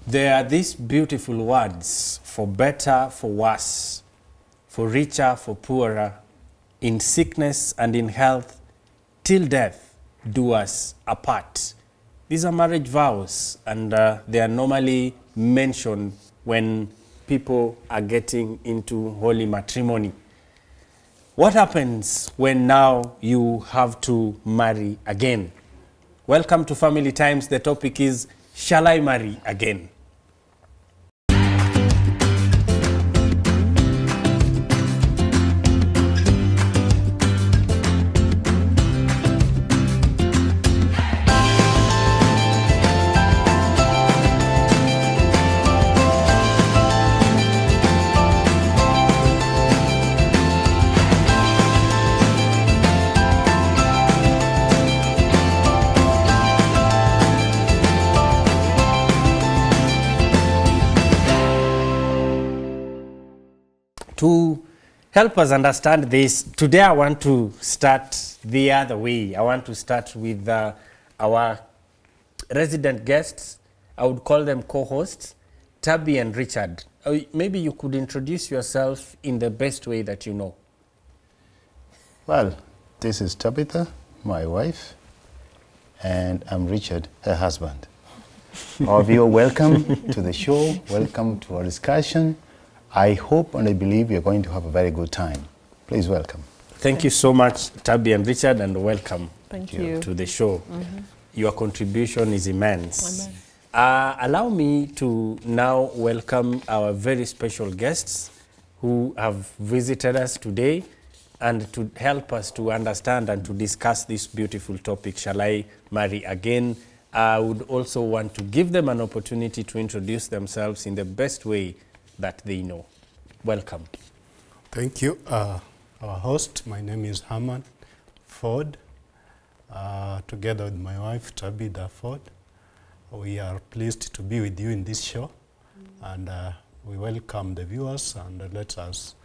There are these beautiful words: for better, for worse, for richer, for poorer, in sickness and in health, till death do us apart. These are marriage vows, and they are normally mentioned when people are getting into holy matrimony. What happens when now you have to marry again? Welcome to Family Times. The topic is, shall I marry again? To help us understand this, today I want to start the other way. I want to start with our resident guests. I would call them co-hosts, Tabby and Richard. Maybe you could introduce yourself in the best way that you know. Well, this is Tabitha, my wife, and I'm Richard, her husband. All of you are welcome to the show. Welcome to our discussion. I hope and I believe you're going to have a very good time. Please welcome. Thank you so much, Tabby and Richard, and welcome to the show. Your contribution is immense. Allow me to now welcome our very special guests who have visited us today and to help us to understand and to discuss this beautiful topic, shall I marry again? I would also want to give them an opportunity to introduce themselves in the best way that they know. Welcome. Thank you. Our host, my name is Herman Ford, together with my wife, Tabitha Ford. We are pleased to be with you in this show, and we welcome the viewers, and let us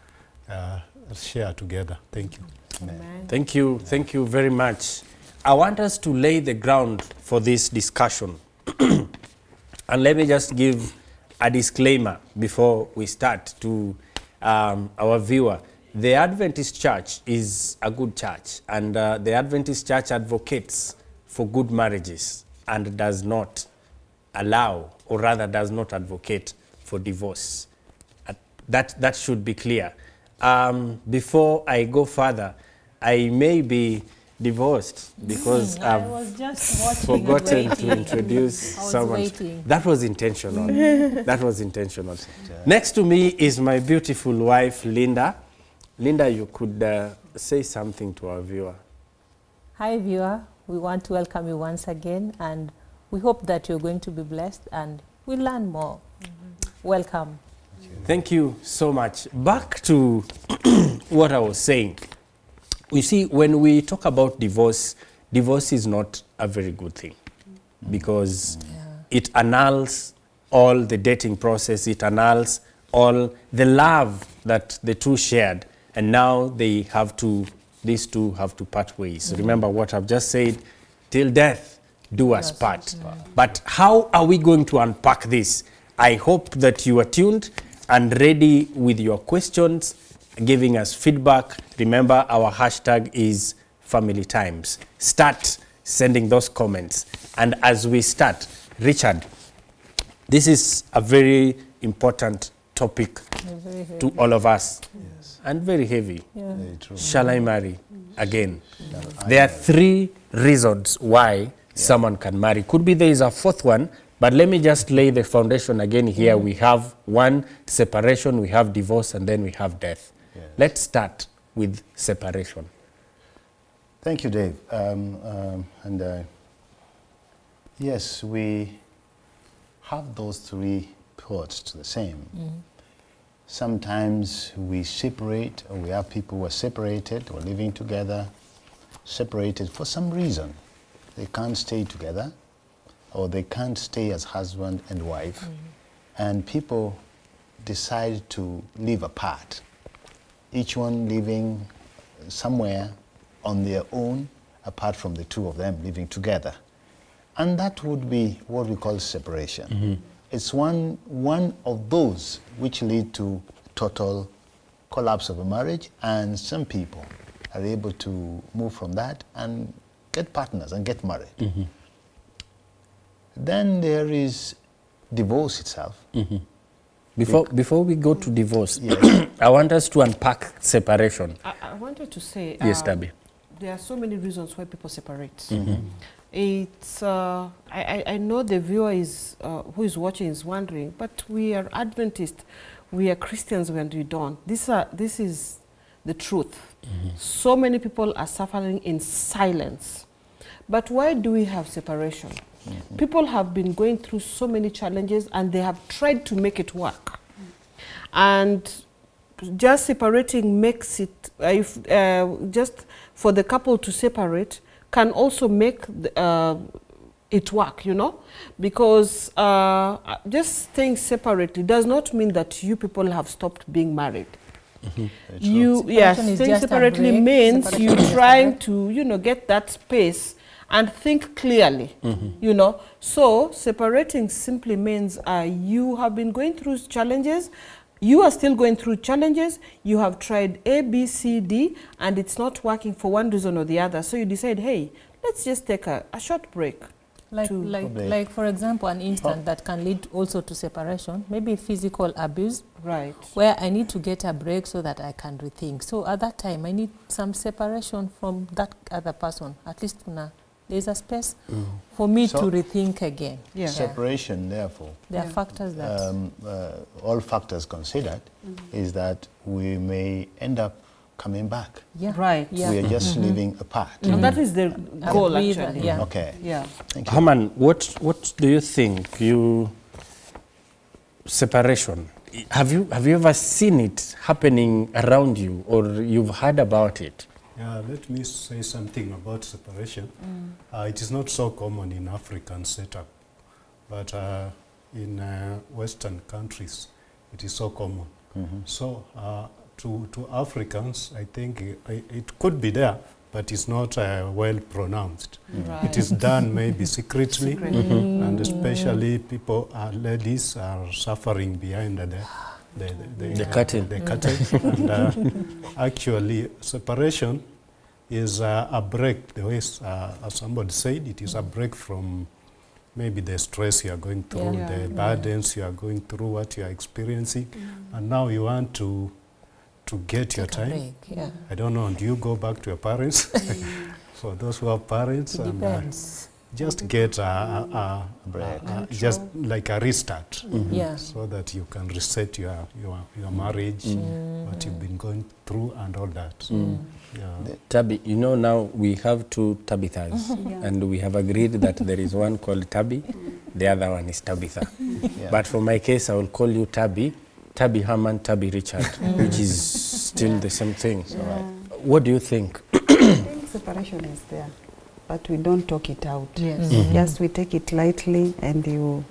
share together. Thank you. Amen. Thank you. Thank you very much. I want us to lay the ground for this discussion. And let me just give a disclaimer before we start to our viewer. The Adventist Church is a good church, and the Adventist Church advocates for good marriages and does not allow, or rather does not advocate for divorce. That should be clear. Before I go further, I may be divorced because I've forgotten to introduce someone. That was intentional. That was intentional. Next to me is my beautiful wife, Linda. Linda, you could say something to our viewer. Hi, viewer. We want to welcome you once again, and we hope that you're going to be blessed and we'll learn more. Welcome. Thank you so much. Back to what I was saying. You see, when we talk about divorce, divorce is not a very good thing because it annuls all the dating process, it annuls all the love that the two shared, and now they have to, these two have to part ways. Remember what I've just said, till death do us part. But how are we going to unpack this? I hope that you are tuned and ready with your questions, giving us feedback. Remember, our hashtag is Family Times. Start sending those comments. And as we start, Richard, this is a very important topic to all of us. Yes. And very heavy. Very true. Shall I marry again? There are three reasons why someone can marry. Could be there is a fourth one, but let me just lay the foundation again here. We have one, separation, we have divorce, and then we have death. Yes. Let's start with separation. Thank you, Dave. Yes, we have those three parts to the same. Sometimes we separate, or we have people who are separated or living together, separated for some reason. They can't stay together, or they can't stay as husband and wife, and people decide to live apart, each one living somewhere on their own, apart from the two of them living together. And that would be what we call separation. It's one of those which lead to total collapse of a marriage, and some people are able to move from that and get partners and get married. Then there is divorce itself. Before we go to divorce, Yes. I want us to unpack separation. I wanted to say, Yes, Tabby. there are so many reasons why people separate. It's I know the viewer is who is watching is wondering, but we are Adventist, we are Christians when we don't. This is the truth. So many people are suffering in silence. But why do we have separation? People have been going through so many challenges and they have tried to make it work. And just separating makes it, just for the couple to separate can also make it work, you know, because just staying separately does not mean that you people have stopped being married. Separation is Staying just a separately break. means Separation you is just a trying break. to, you know, get that space and think clearly, you know. So separating simply means you have been going through challenges, you are still going through challenges, you have tried A, B, C, D, and it's not working for one reason or the other. So you decide, hey, let's just take a short break. Like for example, an instant that can lead also to separation, maybe physical abuse, Right. where I need to get a break so that I can rethink. So at that time, I need some separation from that other person. At least there's a space for me So- to rethink again. Yeah. Separation, therefore, There are factors that... all factors considered, is that we may end up coming back. yeah. Right. Yeah. We are just living apart. And that is the goal, Agreed, actually. yeah. Okay. Yeah. Thank you. Haman, what do you think? Separation. Have you ever seen it happening around you, or you've heard about it? Yeah, let me say something about separation. It is not so common in African setup, but in Western countries, it is so common. So to Africans, I think it could be there, but it's not well pronounced. Right. It is done maybe secretly, and especially people, ladies are suffering behind the curtain. The curtain. And actually, separation is a break. The way as somebody said, it is a break from maybe the stress you are going through, Yeah. the burdens you are going through, what you are experiencing, and now you want to get your Take a time. break, yeah. I don't know, do you go back to your parents? For those who have parents, It and depends. just get a break. just like a restart, Yeah. so that you can reset your marriage, what you've been going through, and all that. Yeah. Tabby, you know now we have two Tabithas, and we have agreed that there is one called Tabby, the other one is Tabitha. Yeah. But for my case, I will call you Tabby, Tabby Haman, Tabby Richard, which is still the same thing. What do you think? I think separation is there, but we don't talk it out. Yes. Just we take it lightly, and you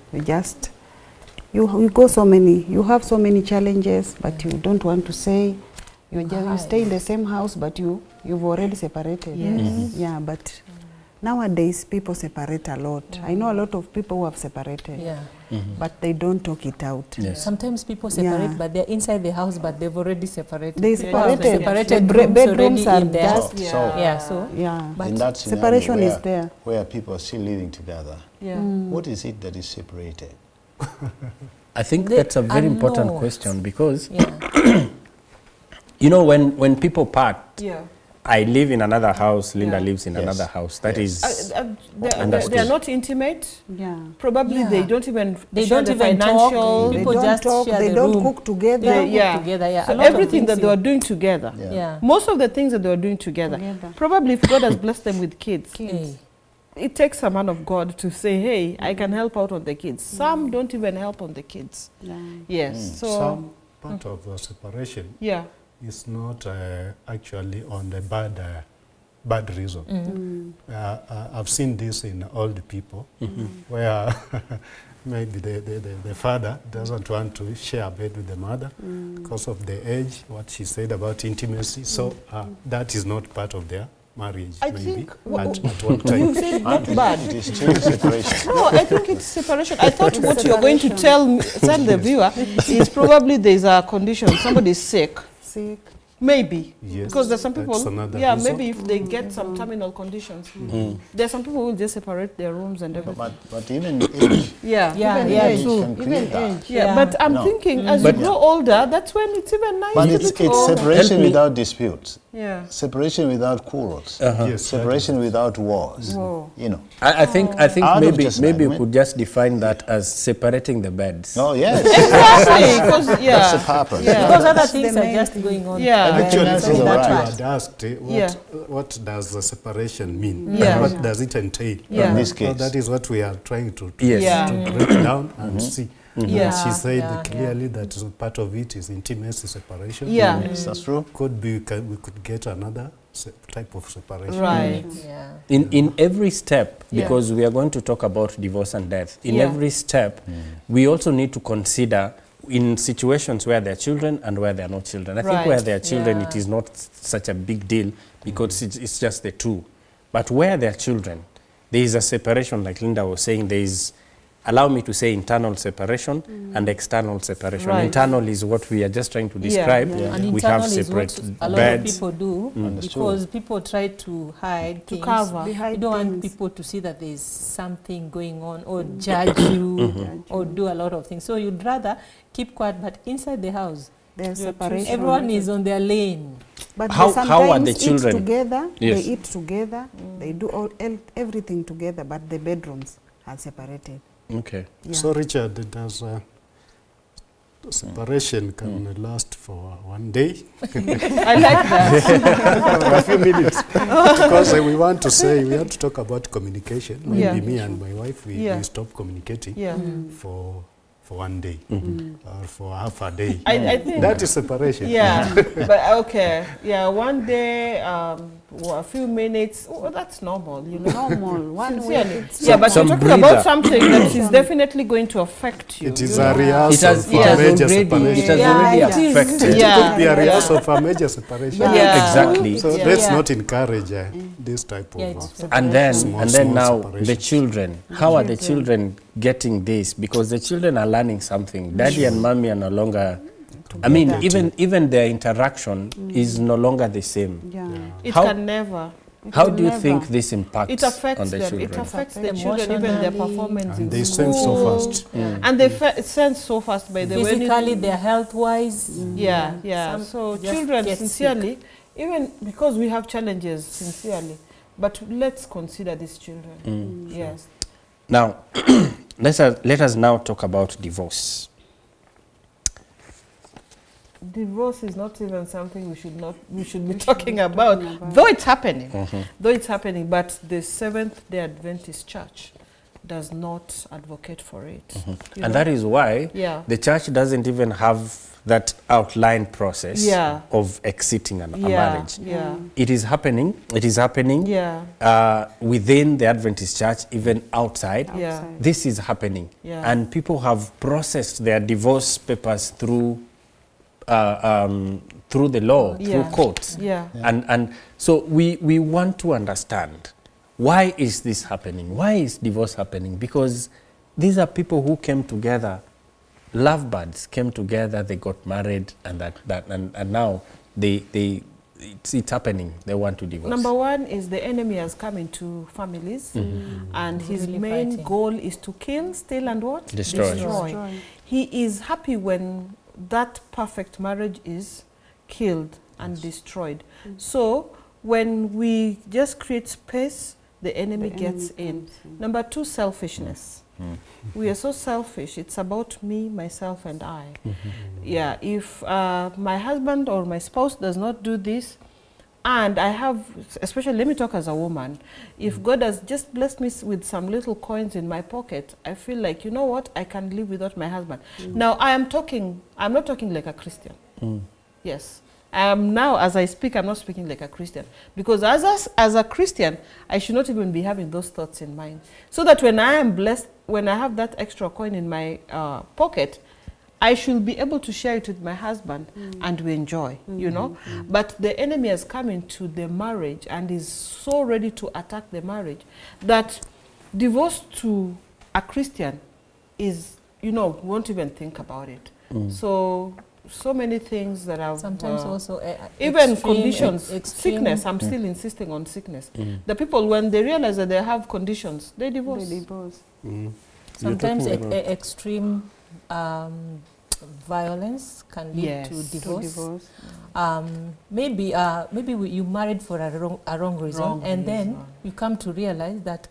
go so many, you have so many challenges, but you don't want to say. You stay in the same house, but you've already separated. Yes. Yeah, but nowadays people separate a lot. I know a lot of people who have separated, Yeah. but they don't talk it out. Yes. Sometimes people separate, Yeah. but they're inside the house, but they've already separated. They People have separated. separated The rooms bedrooms already are in there. just- Yeah, so Yeah. But in that scenario separation where, is there. where people are still living together, Yeah. what is it that is separated? I think They that's a very are important not. question, because yeah. you know when people part, Yeah. I live in another house, Linda Yeah. lives in Yes. another house. That Yes. is They Understood. are not intimate. Yeah. Probably Yeah. they don't even They share don't the even financial. talk. They People don't just talk, share they the don't room. cook together. They don't Yeah. cook together. Yeah. So A lot of everything that things they you- are doing together. Yeah. Yeah. Most of the things that they are doing together. Together. Probably if God has blessed them with kids, Hey. it takes a man of God to say, hey, I can help out on the kids. Some don't even help on the kids. Yeah. Yes. So, Some part of separation yeah. is not actually on the bad reason. I've seen this in old people, where maybe the father doesn't want to share a bed with the mother because of the age, what she said about intimacy. So that is not part of their marriage, I maybe, think at one time. you said not bad. It is still separation. No, I think it's separation. I thought what you're going to tell the viewer is probably there's a condition, somebody's sick. Sick. Maybe. Yes, Because there's some people, that's another yeah, reason. maybe if they get some terminal conditions. There's some people who will just separate their rooms and everything. But even age Yeah, Yeah, even yeah, age. true. can create that. Yeah, Yeah. but I'm No. thinking as But- you grow older, that's when it's even nice But to it's be told. separation Help me. without disputes, Yeah. separation without quarrels, Yes, separation without wars. Whoa. You know. I think Out of maybe just maybe you argument. could just define that as separating the beds. Oh yes, Exactly, 'cause, that's the yeah. purpose. Yeah. Because other That's the things are main just thing. going on. Yeah. Everything else So is that's alright. You right. had asked Yeah. what does the separation mean? Yeah. What does it entail? Yeah. In this So case, that is what we are trying to Yes. Yeah. break down and see. Yeah. She said Yeah, clearly that part of it is intimacy separation. Yeah. yes, that's true. Could be we could get another type of separation. Right. Yeah. In every step, Yeah. because we are going to talk about divorce and death, in Yeah. every step, we also need to consider in situations where there are children and where there are no children. I think Right. where there are children, Yeah. it is not such a big deal because it's just the two. But where there are children, there is a separation, like Linda was saying, there is, allow me to say, internal separation and external separation. Right. Internal is what we are just trying to Yeah. describe. Yeah. And We have internal is separate what a lot of beds. people do because people try to hide To things. cover. You Hide don't want things. people to see that there's something going on or judge you or do a lot of things. So you'd rather keep quiet, but inside the house, There's You're separation. everyone is on their lane. But How- they how are the sometimes children? eat together. Yes. They eat together. They do everything together, but the bedrooms are separated. Okay. Yeah. So Richard, does separation can last for one day? I like that. For a few minutes. Because we want to talk about communication. Maybe Yeah. me and my wife, we Yeah. stop communicating Yeah. for one day or for half a day. I think That is separation. Yeah, but okay. Yeah, one day, a few minutes. Oh, that's normal, you know. Normal. One Sincerely. week. Yeah, but Some you're talking breather. about something that is definitely going to affect you. It is you a know. rehearsal for a major separation. it has Yeah, already it is. affected. Yeah. It could be a rehearsal for a major separation. Yeah. Exactly. So Yeah. let's Yeah. not encourage this type Yeah, of... it's And then, Small, and then small now separations. the children. How are the children getting this? Because the children are learning something. Daddy and mommy are no longer. I mean, even their interaction is no longer the same. Yeah. It How- can never. How will do you never. think this impacts It affects on the them. children? It affects the Affects children, even their emotionally. performance in And they sense so school. fast. And they sense so fast by the way. Physically, their health-wise. Yeah, yeah. Some So just children, get sincerely, even because we have challenges, sincerely, but let's consider these children. Yes. Now, let us now talk about divorce. Divorce is not even something we should be talking about, though it's happening. Though it's happening, but the Seventh-day Adventist Church does not advocate for it. You And know? that is why Yeah. the church doesn't even have that outlined process Yeah. of exiting a Yeah, marriage. yeah. It is happening. It is happening Yeah. within the Adventist church, even outside. Yeah. This is happening. Yeah. And people have processed their divorce papers through the law, Yeah. through courts. Yeah. And so we want to understand, why is this happening? Why is divorce happening? Because these are people who came together, lovebirds came together, they got married, and and now it's happening. They want to divorce. Number one is the enemy has come into families, and his Really main fighting. goal is to kill, steal, and what? Destroy. Destroy. He is happy when that perfect marriage is killed and destroyed. So when we just create space, the enemy gets in. Number two, selfishness. We are so selfish. It's about me, myself, and I. Yeah, if my husband or my spouse does not do this, and I have, especially let me talk as a woman, if God has just blessed me with some little coins in my pocket, I feel like, you know what, I can live without my husband. Now I'm not talking like a Christian. Yes. Now, as I speak, I'm not speaking like a Christian. Because as a Christian, I should not even be having those thoughts in mind. So that when I am blessed, when I have that extra coin in my pocket, I should be able to share it with my husband and we enjoy, you know. But the enemy has come into the marriage and is so ready to attack the marriage that divorce to a Christian is, you know, won't even think about it. So many things that have Sometimes also even extreme, conditions, extreme, sickness. I'm still insisting on sickness. The people, when they realize that they have conditions, they divorce. They divorce. Sometimes You're talking about- extreme violence can lead Yes. to To divorce. Maybe you married for a wrong reason, Wrong and then reason. you come to realize that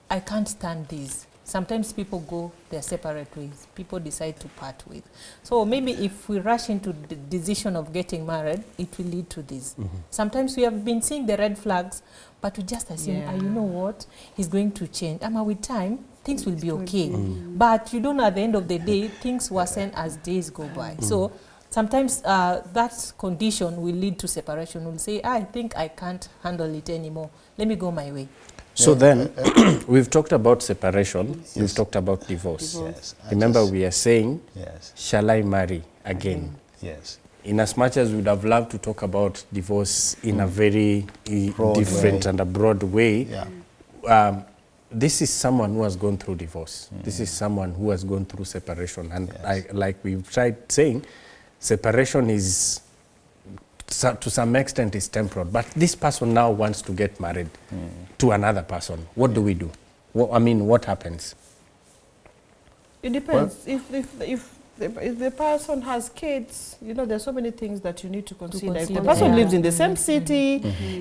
I can't stand this. Sometimes people go their separate ways. People decide to part with. So maybe if we rush into the decision of getting married, it will lead to this. Sometimes we have been seeing the red flags, but we just assume, Yeah. you know what, he's going to change. With time, things will be okay. But you don't know, at the end of the day, things worsen as days go by. So sometimes that condition will lead to separation. We'll say, I think I can't handle it anymore. Let me go my way. So then, we've talked about separation, we've talked about divorce. Yes. Remember, we are saying, Yes. shall I marry again? Yes. In as much as we'd have loved to talk about divorce in a very Broad different way. and a broad way, Yeah. this is someone who has gone through divorce. This is someone who has gone through separation. And Yes. like we've tried saying, separation is, to some extent, is temporal. But this person now wants to get married to another person. What do we do? What happens? It depends. If the person has kids, you know, there's so many things that you need to consider. If the consider, person yeah. lives in the same city,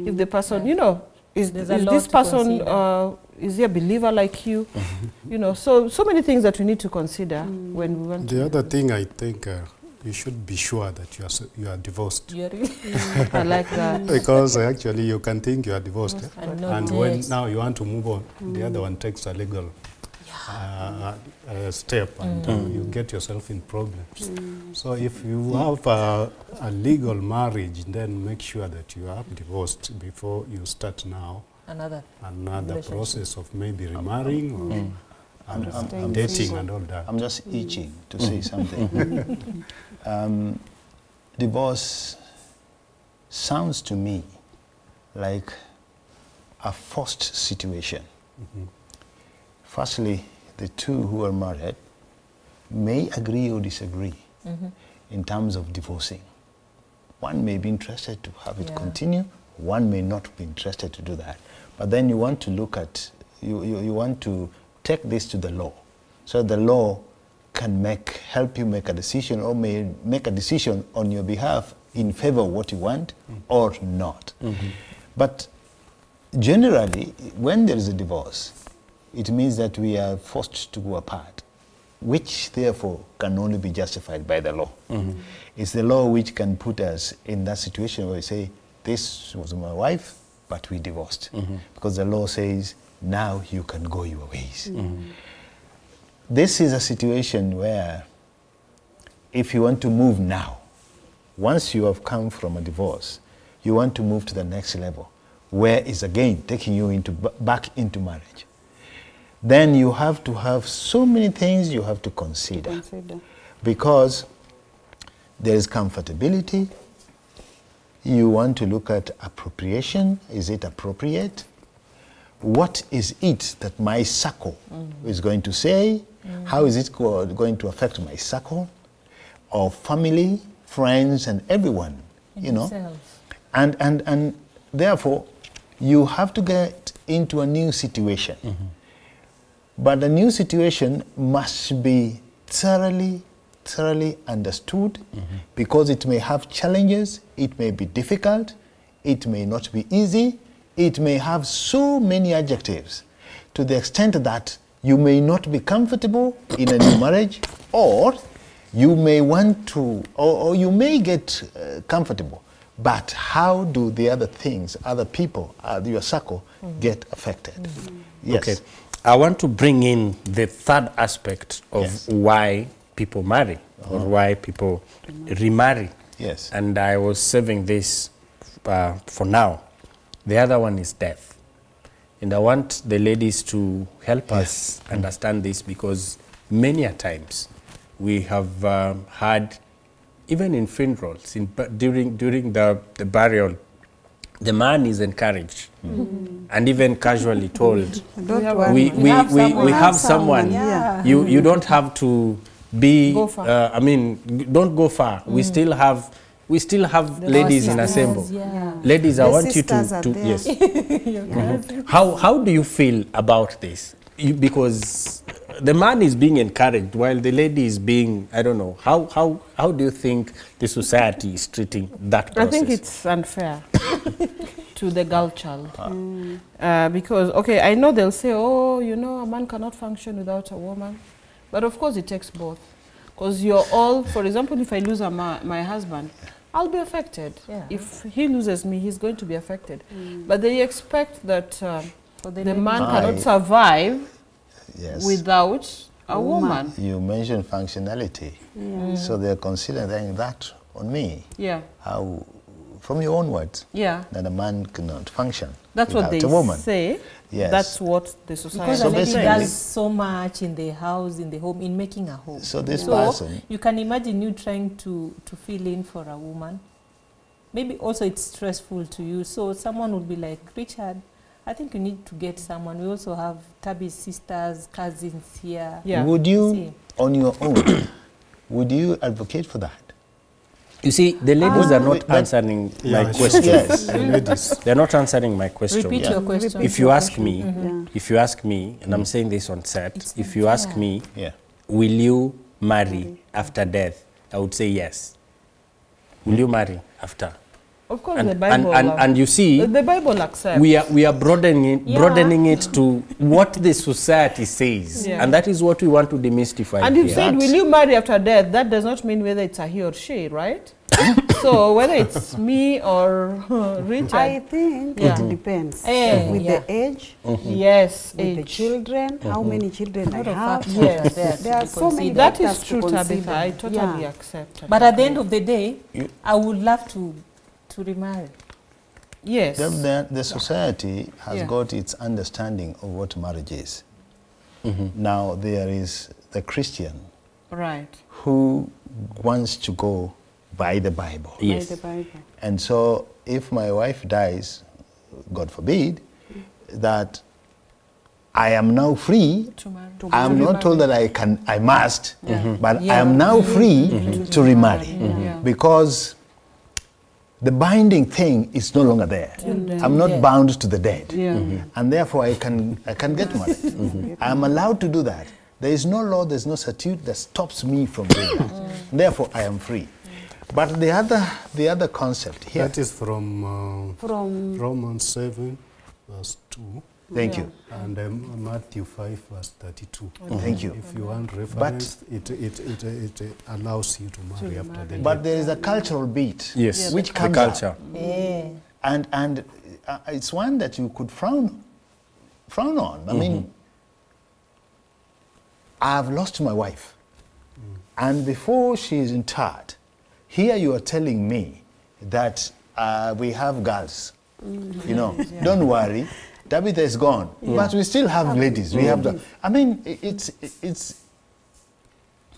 if the person, you know, is There's a lot this to person, consider. is he a believer like you? You know, so many things that we need to consider when we want The to. other thing I think you should be sure that you are divorced. You're really I like that. Because actually you can think you are divorced. And not And when yet. now you want to move on, the other one takes a legal step and you get yourself in problems. So if you have a legal marriage, then make sure that you are divorced before you start now another. Relationship. process of maybe remarrying or I'm dating just- and all that. I'm just itching to say something. Divorce sounds to me like a forced situation. Firstly, the two who are married may agree or disagree in terms of divorcing. One may be interested to have it Yeah. continue, one may not be interested to do that. But then you want to look at, you want to take this to the law. So the law can help you make a decision or may make a decision on your behalf in favor of what you want or not. But generally, when there is a divorce, it means that we are forced to go apart, which therefore can only be justified by the law. It's the law which can put us in that situation where we say, this was my wife, but we divorced. Because the law says, now you can go your ways. This is a situation where if you want to move now, once you have come from a divorce, you want to move to the next level, where is again taking you back into marriage. Then you have to have so many things you have to consider. Because there is comfortability. You want to look at appropriation. Is it appropriate? What is it that my circle is going to say? How is it going to affect my circle of family, friends, and everyone? You know, Yourself. and therefore you have to get into a new situation. But the new situation must be thoroughly understood because it may have challenges, it may be difficult, it may not be easy, it may have so many adjectives to the extent that you may not be comfortable in a new marriage, or you may want to, or you may get comfortable. But how do the other things, other people, your circle, get affected? Yes. Okay. I want to bring in the third aspect of why people marry or why people remarry. Yes. And I was saving this for now. The other one is death. And I want the ladies to help us understand this because many a times we have had, even in funerals, during the burial, the man is encouraged and even casually told, Don't worry. we have someone. Yeah. You don't have to be, Go far. I mean, don't go far. We still have ladies in assemble. Yeah. Ladies, I The want you sisters are to there. yes. How do you feel about this? Because the man is being encouraged while the lady is being, I don't know. How do you think the society is treating that process? I think it's unfair to the girl child. Because, okay, I know they'll say, oh, you know, a man cannot function without a woman. But of course it takes both. Because you're all, for example, if I lose my husband, I'll be affected. Yeah. If he loses me, he's going to be affected. But they expect that the man I- cannot survive Yes. without a woman. You mentioned functionality. So they're considering that on me. Yeah, How, from your own words, yeah. that a man cannot function That's what without they a woman. say. Yes. That's what the society Because So a lady basically- does so much in the house, in the home, in making a home. So this So person, you can imagine you trying to fill in for a woman. Maybe also it's stressful to you. So someone would be like, Richard, I think you need to get someone. We also have Tabby's sisters, cousins here. Yeah. would you, See. on your own, would you advocate for that? You see, the ladies are not But- answering Yeah, my sure. question. Yes. Ladies. They're not answering my question. Repeat Yeah. your question. If you ask me, Yeah. if you ask me, and I'm saying this on set, It's if you ask unfair. me, Yeah. will you marry after death? I would say yes. Will you marry after? Of course, And, the Bible. and you see, the Bible accepts. we are broadening Yeah. broadening it to what the society says, Yeah. and that is what we want to demystify. And you here. said, will you marry after death? That does not mean whether it's a he or she, right? So whether it's me or Richard. I think Yeah. it depends. Eh, With yeah. the age, Yes, with the age. children, how many children I lot of have. factors Yes. there There are to so many consider. That is factors to true, Tabitha. consider. I totally Yeah. accept. But at the end of the day, You- I would love to remarry. Yes. The society has Yeah. got its understanding of what marriage is. Now there is the Christian Right. who wants to go by the Bible. Yes. By the Bible. And so if my wife dies, God forbid, that I am now free, To marry. I am not told that I must, but I am now free to remarry. Yeah. Because the binding thing is no longer there. I'm not Yeah. bound to the dead. Yeah. And therefore I can get married. I am allowed to do that. There is no law, there's no statute that stops me from doing that. Therefore I am free. But the other concept here, That is from From Romans 7, verse 2, thank you, and Matthew 5, verse 32. thank you. If you want reference, it allows you to marry after the But there is a cultural beat, Yes. which The comes up. culture. Eh. And it's one that you could frown on. I mean, I've lost my wife, and before she is interred, here you are telling me that we have girls. You know, don't worry, Tabitha is gone, but we still have ladies. We have the. I mean,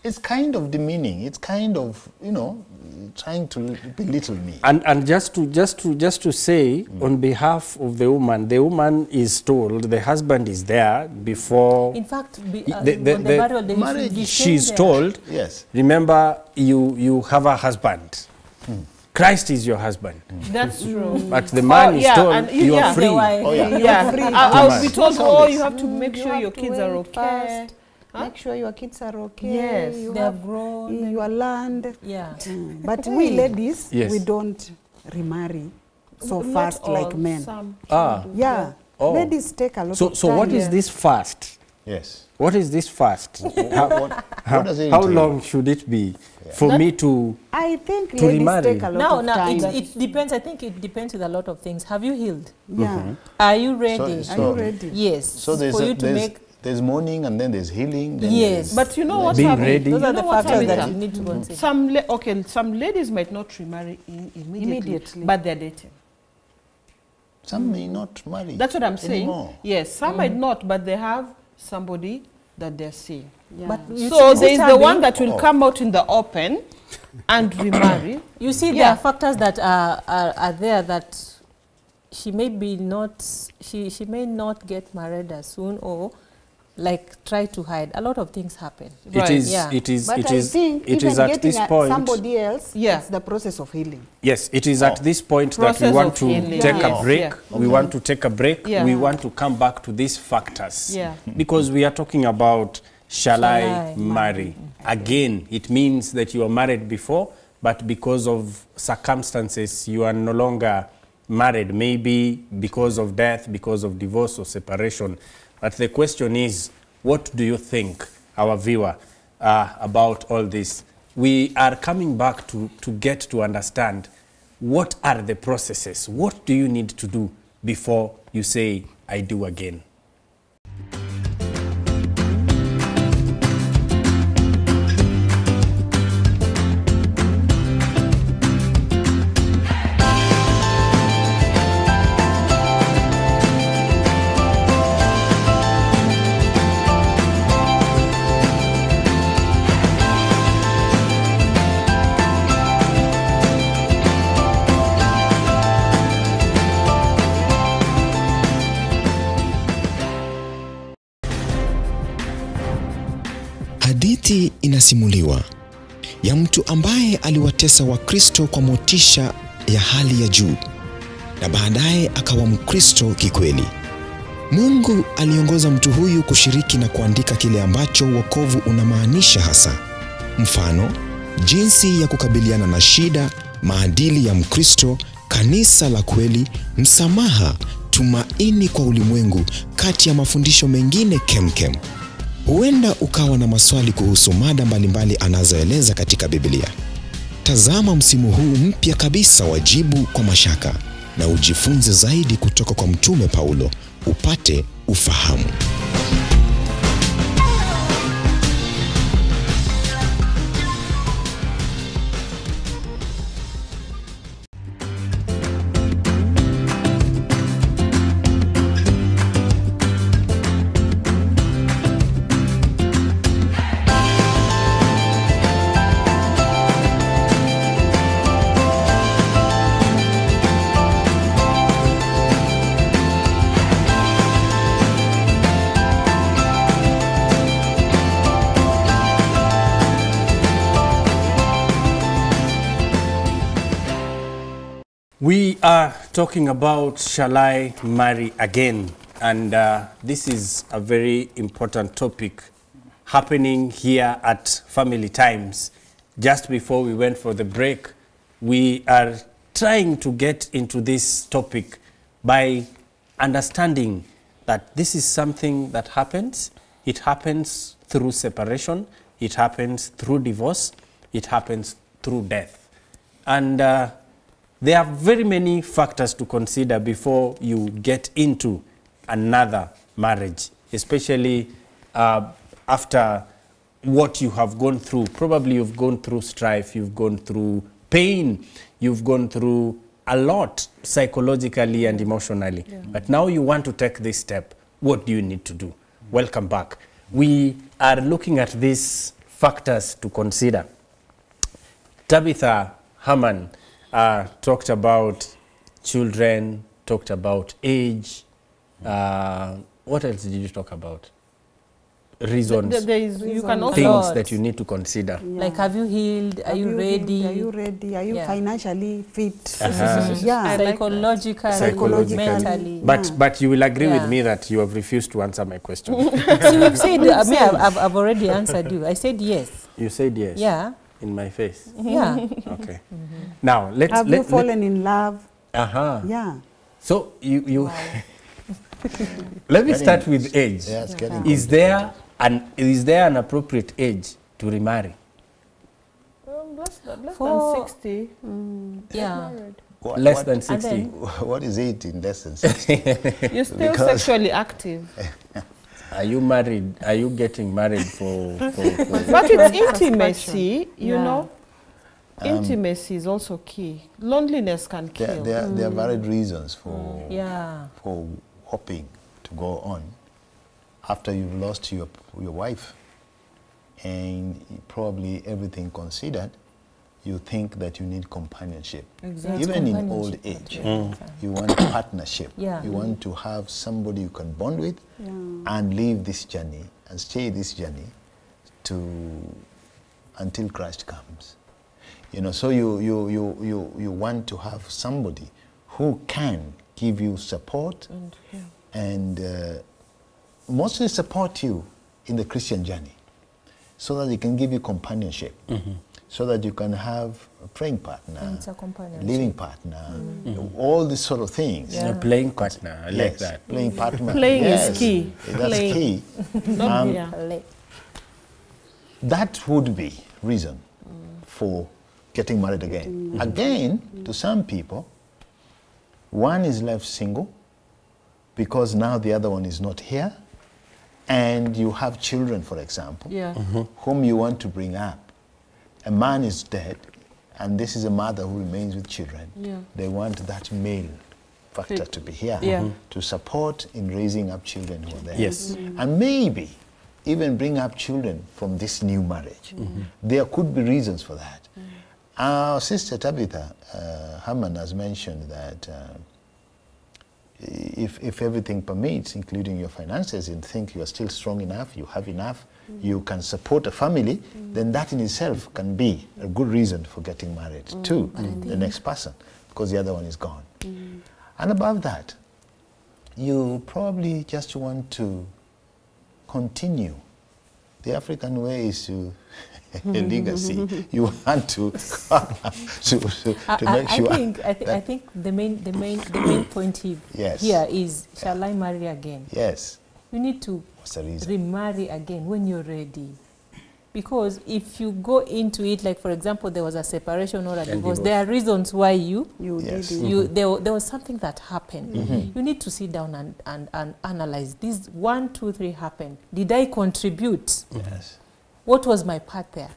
it's kind of demeaning. It's kind of, you know, trying to belittle me. And just to say, on behalf of the woman is told the husband is there before In fact, The- on the- the the burial, they marriage, should be she's there. told. Yes. Remember, you have a husband. Christ is your husband. That's true. But the man is yeah, told and you yeah. are free. The wife. Oh, yeah. Yeah, free. I'll be told, What's all oh, this? you have to make You sure have your to kids are wait okay. first. Make sure your kids are okay. Yes. You They have have grown. your land. Yeah. But we ladies, Yes. we don't remarry so Not fast all, like men. some Ah. Yeah. Oh. Ladies take a lot So of so time. what is this fast? Yes. What is this fast? What does it How entail? long should it be for me to? I think To ladies remarry. take a lot Now, of time. it depends. I think it depends with a lot of things. Have you healed? Yeah. Are you ready? So- Are you ready? Yes. So there's for you to make. there's mourning and then there's healing. Then Yes. But you know what Being happens? ready. Those are You the know what factors that happens? you need to consider. Some ladies might not remarry immediately, Immediately. but they're dating. some may not marry. That's what I'm saying. anymore. Yes, some might not, but they have somebody that they're seeing. Yeah. But you So see, there is the Tabi, one that will come out in the open and remarry. You see, there Yeah. are factors that are there that she may be not, she may not get married as soon, or like try to hide. A lot of things happen. Right. Yeah. But I think it even is at getting this point. somebody else, Yeah. it's the process of healing. Yes, it is at this point that we Process want of to healing. take Yes. a break. Yeah. We want to take a break. Yeah. We want to come back to these factors. Yeah. Because we are talking about shall I I marry? Again, it means that you are married before, but because of circumstances, you are no longer married. Maybe because of death, because of divorce or separation. But the question is, what do you think, our viewer, about all this? We are coming back to get to understand what are the processes. What do you need to do before you say, I do again? Hadithi inasimuliwa ya mtu ambaye aliwatesa Wakristo kwa motisha ya hali ya juu na baadaye akawa Mkristo kikweli. Mungu aliongoza mtu huyu kushiriki na kuandika kile ambacho wokovu unamaanisha hasa. Mfano, jinsi ya kukabiliana na shida, maadili ya Mkristo, kanisa la kweli, msamaha, tumaini kwa ulimwengu, kati ya mafundisho mengine kemkem. Huenda ukawa na maswali kuhusu mada mbalimbali anazoeleza katika Biblia. Tazama msimu huu mpya kabisa wa Jibu kwa Mashaka na ujifunze zaidi kutoka kwa Mtume Paulo, upate ufahamu. We are talking about shall I marry again, and this is a very important topic happening here at Family Times. Just before we went for the break, we are trying to get into this topic by understanding that this is something that happens. It happens through separation, it happens through divorce, it happens through death. And there are very many factors to consider before you get into another marriage, especially after what you have gone through. Probably you've gone through strife, you've gone through pain, you've gone through a lot psychologically and emotionally. Yeah. But now you want to take this step. What do you need to do? Welcome back. We are looking at these factors to consider. Tabitha Haman talked about children, talked about age. What else did you talk about? Reasons, You can also things that you need to consider. Yeah. Like, have you healed? Are you ready? Are you ready? Are you Yeah. financially fit? Uh-huh. Yeah. Psychologically, Psychologically. mentally. But you will agree Yeah. with me that you have refused to answer my question. See, we've said, I've already answered you. I said yes. You said yes. Yeah. In my face. Yeah. Okay. Now let's. Have you fallen in love? Uh-huh. Yeah. So you. Let me start with age. Yeah, it's getting Is there an appropriate age to remarry? less For- than 60. Yeah. Less than And 60. then- What is it in less than 60? You're still Because- sexually active. Are you married? Are you getting married for But it's intimacy, you Yeah. know. Intimacy is also key. Loneliness can kill. There are varied reasons for Yeah. hoping to go on after you've lost your wife. and probably everything considered, you think that you need companionship. Exactly. Even in Companionship, old age, yeah. you want partnership. Yeah. You want to have somebody you can bond with and live this journey and stay this journey until Christ comes. You know, so you want to have somebody who can give you support and mostly support you in the Christian journey, so that they can give you companionship, so that you can have a praying partner, It's a companionship. living partner, all these sort of things. Yeah. A playing partner, I like Yes, that. playing partner. Playing is yes, key. That's Playing. key. Yeah. That would be reason for getting married again. Again, to some people, one is left single because now the other one is not here, and you have children, for example, Yeah. whom you want to bring up. A man is dead, and this is a mother who remains with children. Yeah. They want that male factor to be here Yeah. to support in raising up children who are there. Yes. And maybe even bring up children from this new marriage. There could be reasons for that. Our sister Tabitha Haman has mentioned that if everything permits, including your finances, and think you are still strong enough, you have enough, you can support a family, then that in itself can be a good reason for getting married to the next person, because the other one is gone. And above that, you probably just want to continue. The African way is to a legacy. You want to make sure. I think the main point here is, shall I marry again? Yes. You need to What's the reason? remarry again when you're ready. Because if you go into it, like for example, there was a separation or a divorce, there are reasons why you Yes. did it. There was something that happened. You need to sit down and analyze. This 1, 2, 3 happened. Did I contribute? Yes. What was my part there?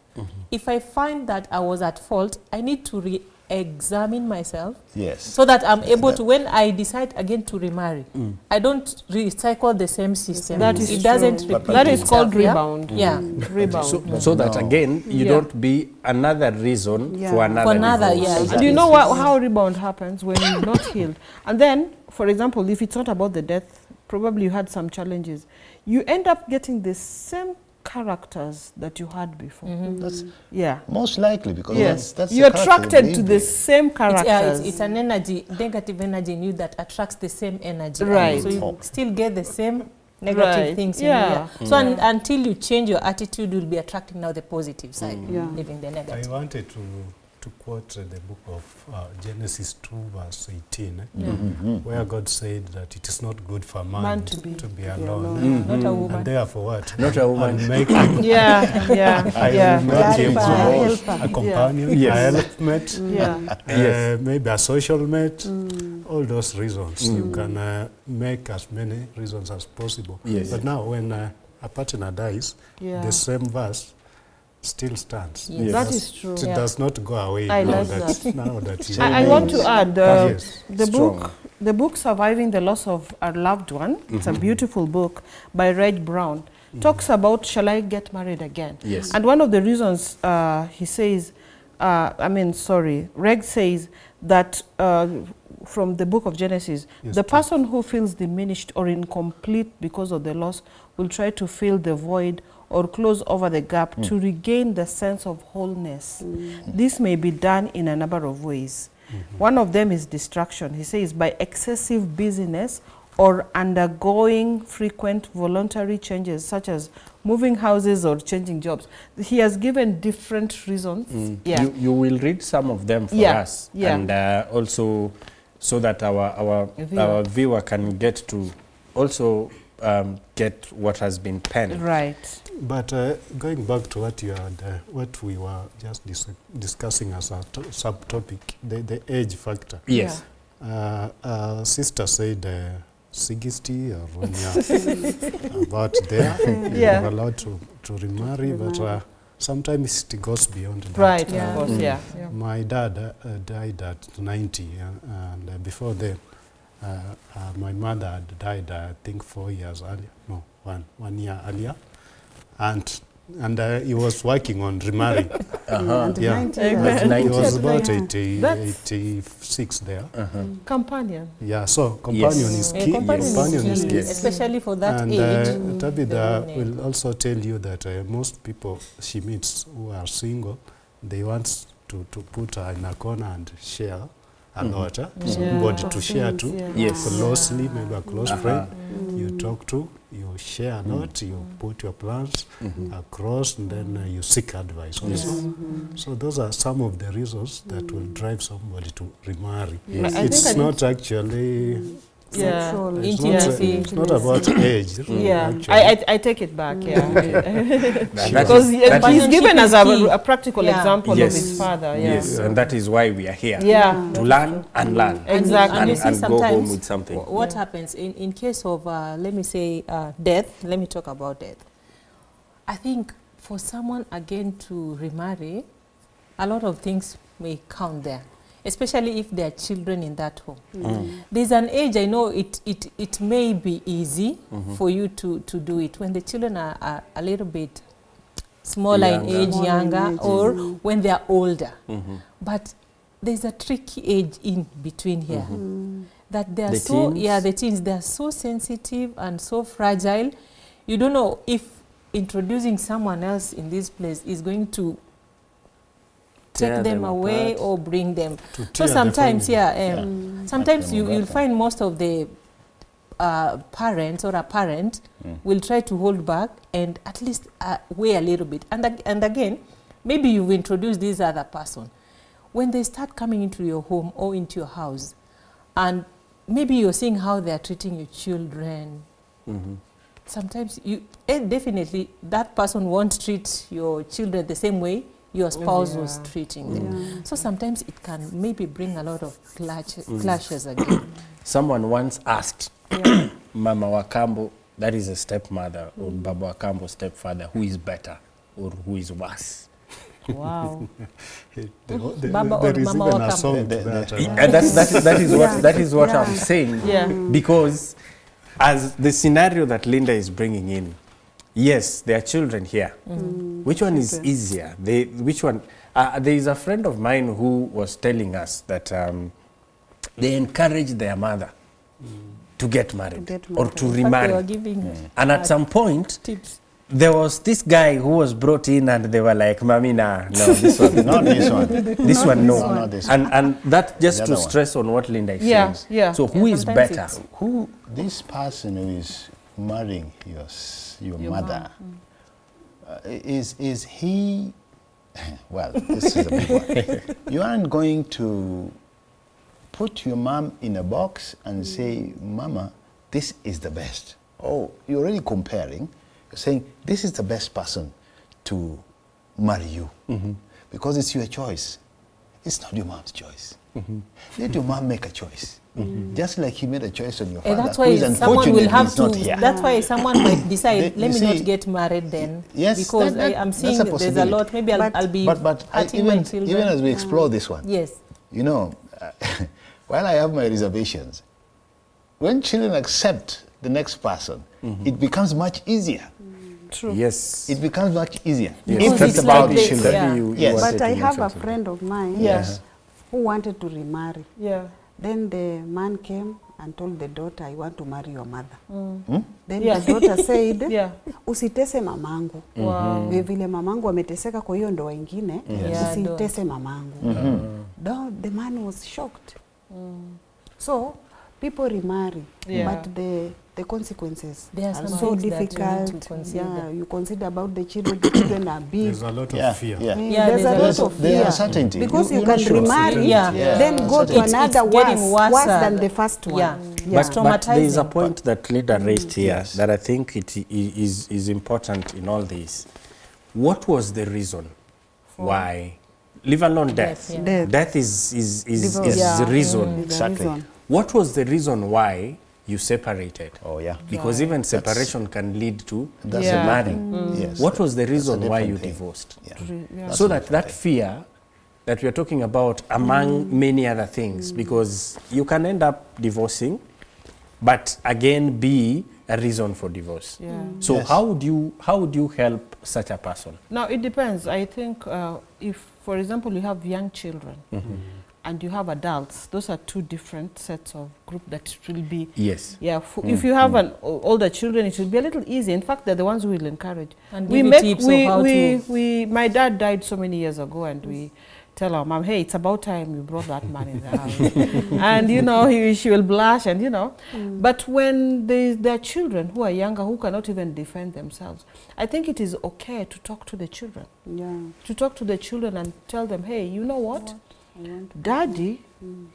If I find that I was at fault, I need to re-examine myself. Yes. So that I'm able to, when I decide again to remarry, I don't recycle the same system. That is it doesn't true. repeat That is itself, called yeah? rebound. Yeah. Rebound. So that No. again, you Yeah. don't be another reason Yeah. for another For another, divorce. yeah. And do you know how rebound happens when you're not healed? And then, for example, if it's not about the death, probably you had some challenges. You end up getting the same characters that you had before. That's Yeah. most likely, because Yes. that's You're the character you attracted to live the with. same characters. It's an energy, negative energy in you that attracts the same energy. Right. So you still get the same negative Right. things Yeah. in you. So until you change your attitude, you'll be attracting now the positive side, Yeah. leaving the I negative. wanted to quote the book of Genesis 2 verse 18, where God said that it is not good for man to be alone. Not a And woman. therefore what? Not a woman. I'll make him, Yeah, yeah, I yeah. will make him Helper. a companion, a Yes. helpmate, Yeah. maybe a social mate, all those reasons. You can make as many reasons as possible. Yes. But now when a partner dies, Yeah. the same verse still stands. Yes. That is true. It Yeah. does not go away I now like that. Now that you I want to add Yes. the book Surviving the Loss of a Loved One. It's a beautiful book by Reg Brown. Talks about, shall I get married again? Yes. And one of the reasons he says, Reg says that from the book of Genesis, Yes, the true. person who feels diminished or incomplete because of the loss will try to fill the void or close over the gap to regain the sense of wholeness. This may be done in a number of ways. One of them is distraction. He says by excessive busyness or undergoing frequent voluntary changes such as moving houses or changing jobs. He has given different reasons. Yeah. You will read some of them for Yeah, us, yeah. and also so that our viewer can get to also get what has been penned. Right. But going back to what you had, what we were just discussing as a subtopic, the age factor. Yes. Sister said 60 or when you're about there, Yeah. you're allowed to remarry, but sometimes it goes beyond that. Right, Yeah. of course, yeah. Yeah. My dad died at 90, and before then, my mother had died, I think 4 years earlier. No, one year earlier. And and he was working on remarrying. And Yeah. 90 Exactly. He was Yeah. about That's- 86 there. Companion. Yeah, so companion Yes. is key. Companion Companion is is key, key. especially for that And age. Tabitha they will also tell you that most people she meets who are single, they want to put her in a corner and share a lot. Somebody to share to, Yes. closely, maybe a close friend. You talk to, you share a lot, you put your plans across, and then you seek advice also. So those are some of the reasons that will drive somebody to remarry. Yes. It's not actually... Yeah. Sexual It's Intimacy. not, it's not about age. Yeah, actually. I take it back, yeah. That Because is- that he's is- given us key. a practical Yeah. example Yes. of his father, yeah. Yes, and that is why we are here. Yeah. To learn and learn. Exactly. And you see And go home sometimes with something. what happens in case of, let me say, death, let me talk about death. I think for someone again to remarry, a lot of things may count there, especially if there are children in that home. There's an age, I know it may be easy for you to do it when the children are a little bit smaller in Younger. age, Smaller in younger, age, or when they are older. But there's a tricky age in between here. That they are The so, teens. yeah, the teens, they are so sensitive and so fragile. You don't know if introducing someone else in this place is going to Tear take them them away apart. or bring them. To So tear the sometimes, family. sometimes them you'll apart. find most of the parents or a parent will try to hold back and at least weigh a little bit. And again, maybe you've introduced this other person. When they start coming into your home or into your house, and maybe you're seeing how they're treating your children, sometimes definitely that person won't treat your children the same way your spouse was treating them. So sometimes it can maybe bring a lot of clashes again. Someone once asked Mama Wakambo, that is a stepmother, or Baba Wakambo stepfather, who is better or who is worse? Wow. Baba or there is Mama even a Wakambo. song to that. And that is what I'm saying. Yeah. Because as the scenario that Linda is bringing in, yes, there are children here. Which one is easier? Which one? There is a friend of mine who was telling us that they encourage their mother to get married or to In fact, they were remarry. giving And at some point, tips. there was this guy who was brought in and they were like, Mami, nah, no, this one, Not this one. this one, no. Not this one. And that just The to other one. stress on what Linda is Yeah, saying. yeah. So who is sometimes better? it's- Who? This person who is marrying your mother, is he, well, this is a big one. You aren't going to put your mom in a box and say, Mama, this is the best. Oh, you're already comparing. You're saying, this is the best person to marry you. Because it's your choice. It's not your mom's choice. Let your mom make a choice. Just like he made a choice on your father, That's who why is someone will unfortunately have is not to. here. That's why someone might decide, let You me see, not get married then. yes, because that- I'm that's seeing a there's a possibility. lot. Maybe I'll be But hurting my even, children. even as we explore this one, Yes. you know, while I have my reservations, when children accept the next person, it becomes much easier. True. Yes. It becomes much easier. Yes. If Because it's it's about like the- children. yeah. Yes. But I have a mention friend of mine Yes. who wanted to remarry. Yeah. Then the man came and told the daughter, I want to marry your mother. Then Yeah. the daughter said, Yeah. usitese mamangu. Wow. Vile mamangu ameteseka kwa hiyo ndoa ingine, Yeah, usitese mamangu. The man was shocked. So people remarry, Yeah. but the consequences There are are some so things that you need difficult. to consider. Yeah, you consider about the children. The children are big. There's a lot of Yeah, fear. yeah. Yeah, There's a there's lot of There's fear. uncertainty. Because you You're can not sure. remarry, Yeah. then go to It's another getting worse worse, than the first one. Yeah. Yeah. But there is a Traumatizing. point that Linda raised here Yes. that I think is important in all this. What was the reason why, live alone death? yeah. Death. Death is Divorce. Yeah. the reason. The Exactly. reason. What was the reason why you separated? Oh, yeah. Because even separation can lead to That's Yeah. marrying. Yes. What was the reason why different you thing. divorced? Yeah. Yeah. So that fear that we are talking about among many other things, because you can end up divorcing but again be a reason for divorce. Yeah. So Yes. how would you help such a person? Now, it depends. I think if, for example, you have young children and you have adults, those are two different sets of group that will be. Yes. Yeah, if you have an older children, it will be a little easy. In fact, they're the ones who will encourage. And give you tips of how my dad died so many years ago, and we tell our mom, hey, it's about time you brought that man in the house. And, you know, she will blush and, you know. But when there are children who are younger, who cannot even defend themselves, I think it is okay to talk to the children. Yeah. To talk to the children and tell them, hey, you know what? Daddy,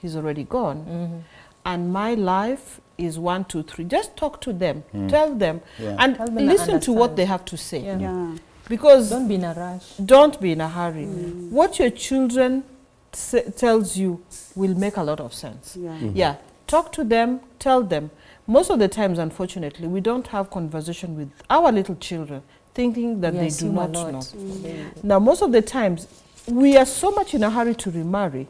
he's already gone. And my life is 1, 2, 3. Just talk to them. Tell them. Yeah. And Help them listen to what understand. they have to say. Yeah. Yeah. Because Don't be in a rush. don't be in a hurry. What your children tells you will make a lot of sense. Yeah. Yeah, talk to them, tell them. Most of the times, unfortunately, we don't have conversation with our little children, thinking that We they do assume a not lot. know. Now, most of the times, we are so much in a hurry to remarry,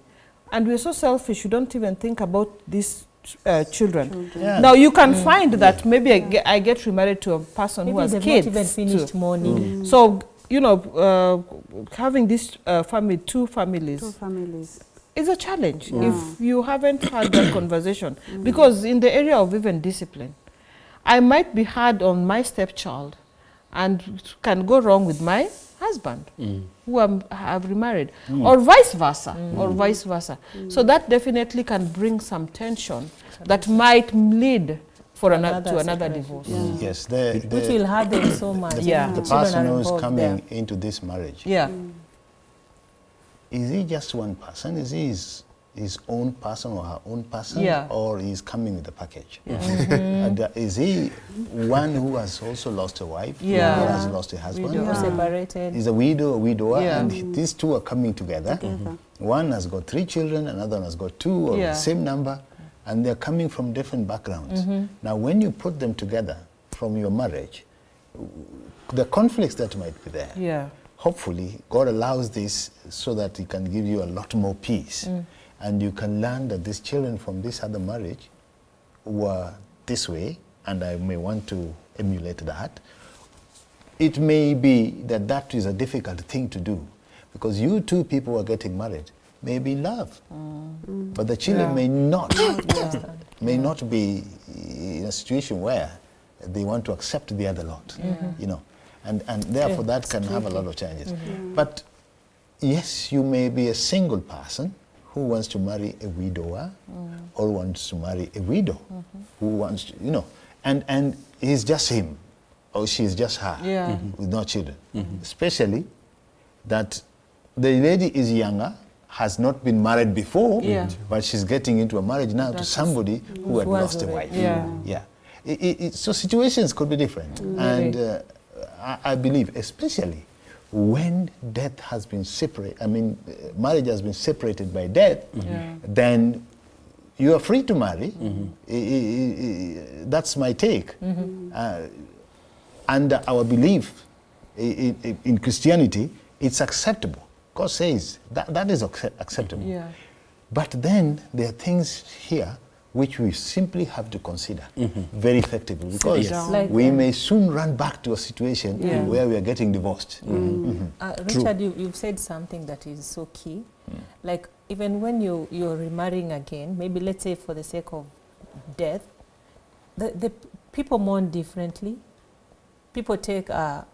and we're so selfish, we don't even think about these children. Yeah. Now, you can find that maybe I get remarried to a person who Maybe has they've kids. not even finished too. mourning. So, you know, having this family, two families, Two families. is a challenge if you haven't had that conversation. Because in the area of even discipline, I might be hard on my stepchild and can go wrong with my husband who have remarried, or vice versa, So that definitely can bring some tension that might lead for Another to another separation. divorce. Yes, Which will happen so much. Yeah. the Children person are who's involved coming there. into this marriage, Yeah. is he just one person? Is he his own person or her own person? Yeah. Or he's coming with a package? And, is he one who has also lost a wife? Yeah. Who has lost a husband? Widow. Or separated. He's a widow, a widower, Yeah. and these two are coming together. One has got 3 children, another one has got 2, or Yeah. the same number, and they're coming from different backgrounds. Now, when you put them together from your marriage, the conflicts that might be there, Yeah. hopefully God allows this so that He can give you a lot more peace. And you can learn that these children from this other marriage were this way, and I may want to emulate that. It may be that that is a difficult thing to do, because you two people who are getting married may be in love, but the children may not be in a situation where they want to accept the other lot, you know, and therefore that can have a lot of challenges. But yes, you may be a single person who wants to marry a widower or wants to marry a widow who wants to, you know, and he's just him or she's just her with no children. Especially that the lady is younger, has not been married before, but she's getting into a marriage now to somebody who had lost a wife. So situations could be different. And I believe, especially when death has been marriage has been separated by death, then you are free to marry. That's my take. And our belief in Christianity, it's acceptable. God says that is acceptable. But then there are things here which we simply have to consider very effectively, because we may soon run back to a situation where we are getting divorced. Richard, you've said something that is so key. Like, even when you're remarrying again, maybe let's say for the sake of death, the people mourn differently. People take a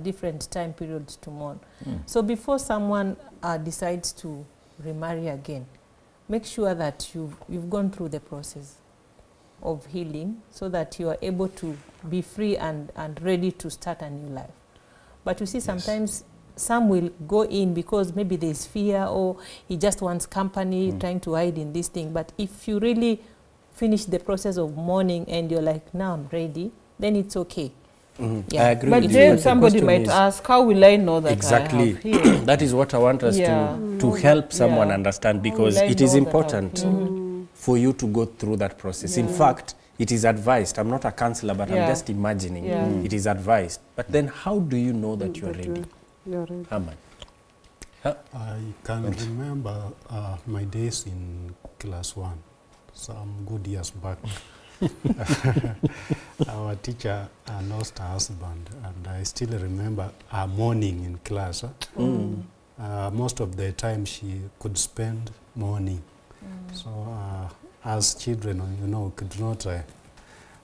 different time periods to mourn. So before someone decides to remarry again, make sure that you've gone through the process of healing so that you are able to be free and ready to start a new life. But you see, sometimes some will go in because maybe there's fear, or he just wants company, trying to hide in this thing. But if you really finish the process of mourning and you're like, now I'm ready, then it's okay. I agree But with you. then The somebody question might is- ask, how will I know that Exactly. I have healed? That is what I want us to help someone understand, because will I it is know that important for you to go through that process. In fact, it is advised. I'm not a counselor, but I'm just imagining. It is advised. But then how do you know that you are ready? You're ready. Herman? I can remember my days in class 1, some good years back. Our teacher lost her husband, and I still remember her morning in class. Most of the time she could spend morning. So as children, you know, could not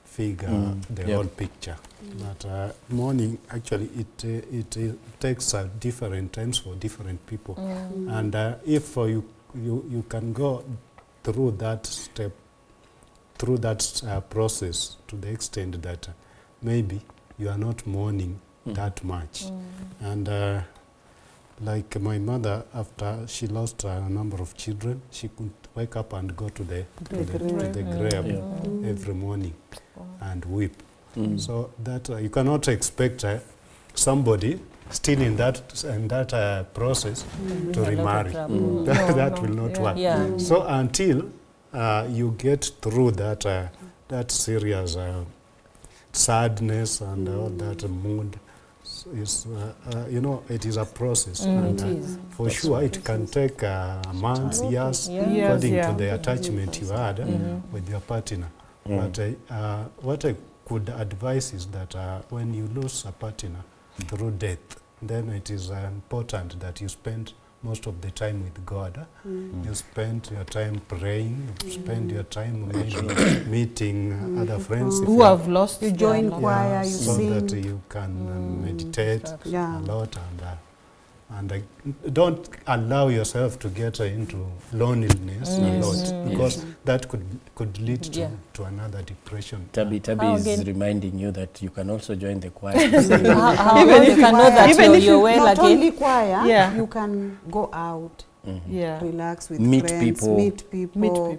figure the whole picture. But morning, actually, it takes different times for different people. And if you can go through that step, through that process to the extent that maybe you are not mourning that much. And like my mother, after she lost a number of children, she could wake up and go to the grave every morning and weep. So that you cannot expect somebody still in that process to remarry. That will not work. So until you get through that serious sadness and all that mood, is you know, it is a process, and for sure it can take months, years, according to the attachment you had with your partner. But what I could advise is that when you lose a partner through death, then it is important that you spend most of the time with God. You spend your time praying, you spend your time maybe meeting other friends who have lost. You join choir, you so sing. that you can meditate a lot, and don't allow yourself to get into loneliness a lot, because that could lead to another depression. Tabi is reminding you that you can also join the choir. Even if you can know that you're well not again. only choir, you can go out, relax with Meet friends, people. meet people.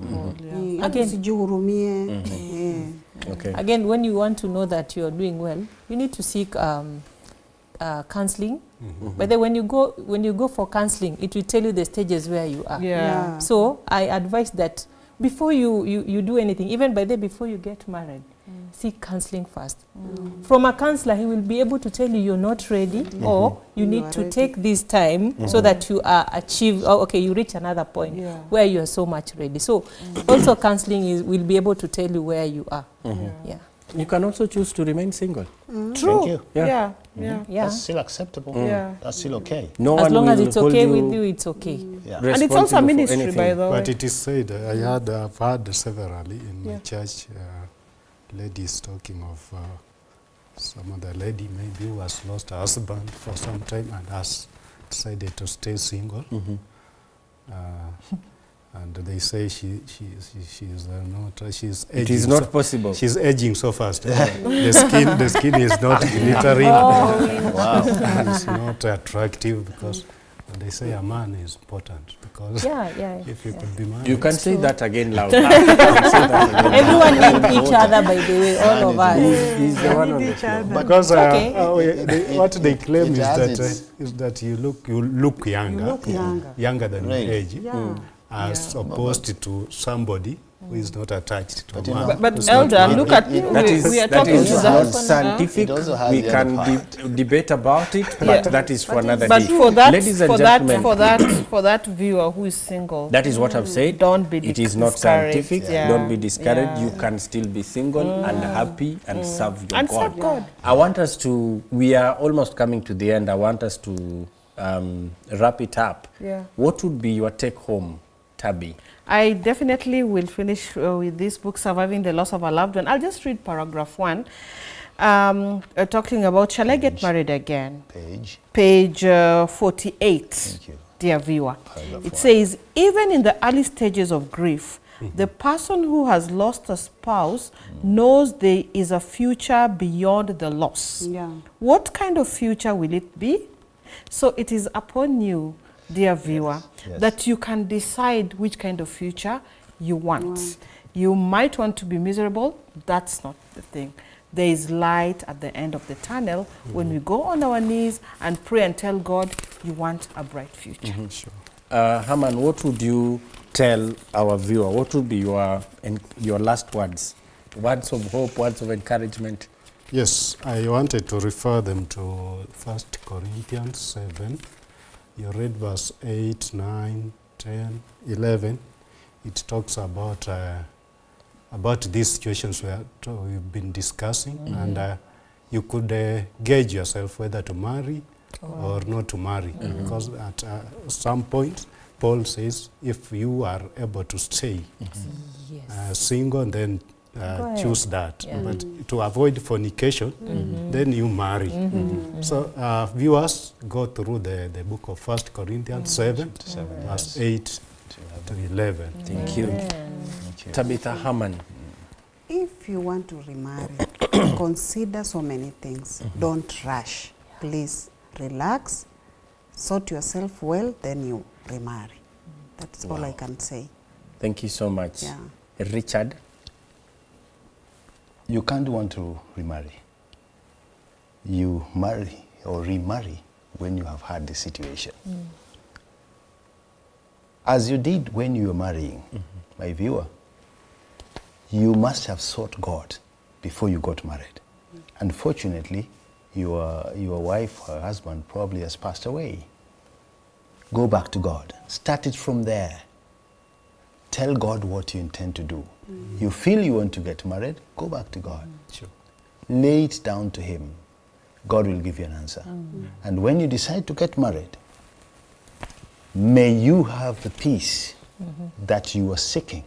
Again, Okay. Again, when you want to know that you're doing well, you need to seek counseling. But then when you go for counseling, it will tell you the stages where you are. So I advise that before you do anything, even before you get married, seek counseling first. From a counselor, he will be able to tell you you're not ready, or you need to take this time so that you you reach another point where you are so much ready. So also counseling will be able to tell you where you are. You can also choose to remain single. True. Thank you. Yeah. That's still acceptable. That's still okay. No As one long as will it's hold okay you with you, it's okay. And it's also a responsible for ministry, anything. by the way. But it is said, I've heard severally in my church, ladies talking of some other lady maybe who has lost her husband for some time and has decided to stay single. And they say she's not. She's aging. It is not possible. She's aging so fast. The skin is not glittering. And it's not attractive, because they say a man is important, because if you could be married. You can say that again loud. Everyone need each other, by the way, all of us. He's the one on the floor. Because what they claim is that you look younger, younger than your age, as opposed to somebody who is not attached to a man. But Elder, look at we are talking to not that. scientific. We can debate about it, but that is for another But day. for that, Ladies and gentlemen, for that viewer who is single, that is what I've said. don't be It is not discouraged. scientific. Don't be discouraged. You can still be single and happy and serve your God. serve God. I want us to, we are almost coming to the end. I want us to wrap it up. What would be your take home, Tabi? I definitely will finish with this book, Surviving the Loss of a Loved One. I'll just read paragraph 1, talking about, shall I get married again? Page 48, Thank you. dear viewer. It says, even in the early stages of grief, the person who has lost a spouse knows there is a future beyond the loss. What kind of future will it be? So it is upon you, dear viewer, that you can decide which kind of future you want. You might want to be miserable. That's not the thing. There is light at the end of the tunnel when we go on our knees and pray and tell God you want a bright future. Sure. Herman, what would you tell our viewer? What would be your last words? Words of hope, words of encouragement? Yes, I wanted to refer them to 1 Corinthians 7. You read verse 8, 9, 10, 11. It talks about about these situations we've been discussing, and you could gauge yourself whether to marry or not to marry, because at some point Paul says if you are able to stay single, then choose that. But to avoid fornication, then you marry. So viewers, go through the book of 1 Corinthians 7, verse 8 to 11. Thank you. Tabitha Haman. If you want to remarry, consider so many things. Don't rush. Please relax, sort yourself well, then you remarry. That's all I can say. Thank you so much. Yeah. Richard. You can't want to remarry. You marry or remarry when you have had the situation. As you did when you were marrying, my viewer, you must have sought God before you got married. Unfortunately, your wife or husband probably has passed away. Go back to God. Start it from there. Tell God what you intend to do. You feel you want to get married, go back to God. Sure. Lay it down to Him. God will give you an answer. And when you decide to get married, may you have the peace that you are seeking.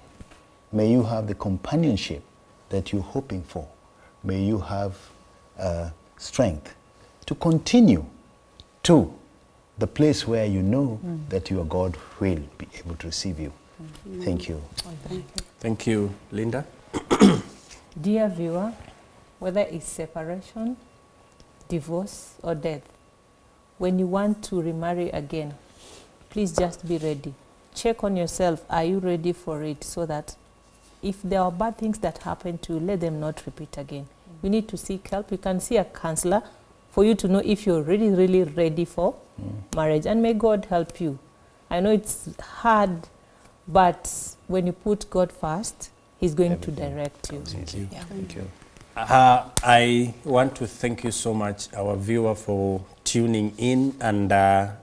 May you have the companionship that you're hoping for. May you have strength to continue to the place where you know that your God will be able to receive you. Thank you. Thank you, Linda. Dear viewer, whether it's separation, divorce, or death, when you want to remarry again, please just be ready. Check on yourself. Are you ready for it? So that if there are bad things that happen to you, let them not repeat again. You need to seek help. You can see a counselor for you to know if you're really, really ready for marriage. And may God help you. I know it's hard, but when you put God first, He's going to direct you. Thank you. Yeah. Thank you. I want to thank you so much, our viewer, for tuning in, and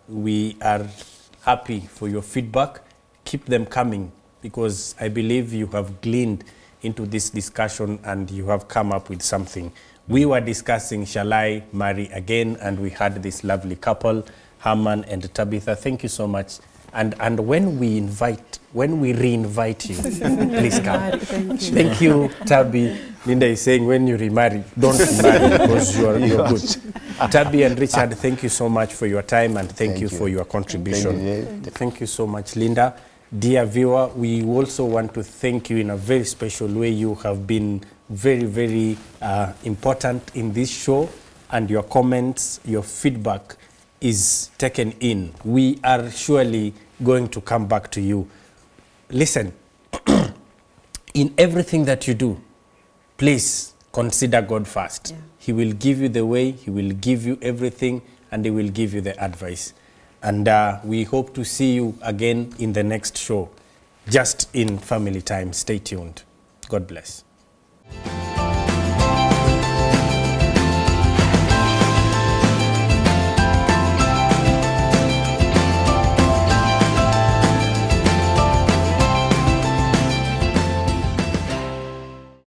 we are happy for your feedback. Keep them coming, because I believe you have gleaned into this discussion and you have come up with something. We were discussing, shall I marry again? And we had this lovely couple, Haman and Tabitha. Thank you so much. And when we re-invite you, please come. Thank you, Tabby. Linda is saying when you remarry, don't remarry because you're good. Tabby and Richard, thank you so much for your time, and thank you for your contribution. Thank you so much, Linda. Dear viewer, we also want to thank you in a very special way. You have been very, very important in this show, and your comments, your feedback is taken in. We are surely going to come back to you. Listen, in everything that you do, please consider God first. Yeah. He will give you the way, He will give you everything, and He will give you the advice. And we hope to see you again in the next show, just in family time. Stay tuned. God bless.